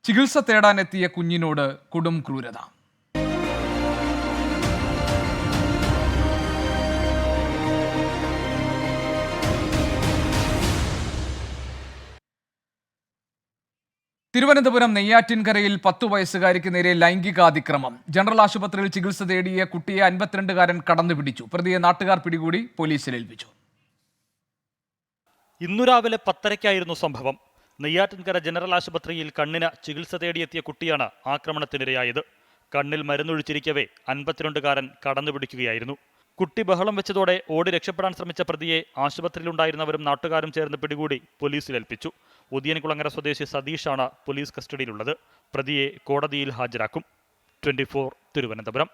ചികിത്സ തേടാനെത്തിയ കുഞ്ഞിനോട് കൊടും ക്രൂരത. തിരുവനന്തപുരം നെയ്യാറ്റിൻകരയിൽ 10 വയസ്സുകാരിക്ക് നേരെ ലൈംഗികാതിക്രമം. ജനറൽ ആശുപത്രിയിൽ ചികിത്സ തേടിയ കുട്ടിയെ 52കാരൻ കടന്നുപിടിച്ചു. പ്രതിയെ നാട്ടുകാർ പിടികൂടി പോലീസിൽ ഏൽപ്പിച്ചു. ഇന്നു രാവിലെ 10:30-ക്കായിരുന്നു സംഭവം. നെയ്യാറ്റിൻകര ജനറൽ ആശുപത്രിയിൽ കണ്ണിന് ചികിത്സ തേടിയെത്തിയ കുട്ടിയാണ് ആക്രമണത്തിനിരയായത്. കണ്ണിൽ മരുന്നൊഴിച്ചിരിക്കവേ 52കാരൻ കടന്നുപിടിക്കുകയായിരുന്നു. കുട്ടി ബഹളം വെച്ചതോടെ ഓടി രക്ഷപ്പെടാൻ ശ്രമിച്ച പ്രതിയെ ആശുപത്രിയിലുണ്ടായിരുന്നവരും നാട്ടുകാരും ചേർന്ന് പിടികൂടി പോലീസിൽ ഏൽപ്പിച്ചു. ഉദിയൻകുളങ്ങര സ്വദേശി സതീഷാണ് പോലീസ് കസ്റ്റഡിയിലുള്ളത്. പ്രതിയെ കോടതിയിൽ ഹാജരാക്കും. 24 തിരുവനന്തപുരം.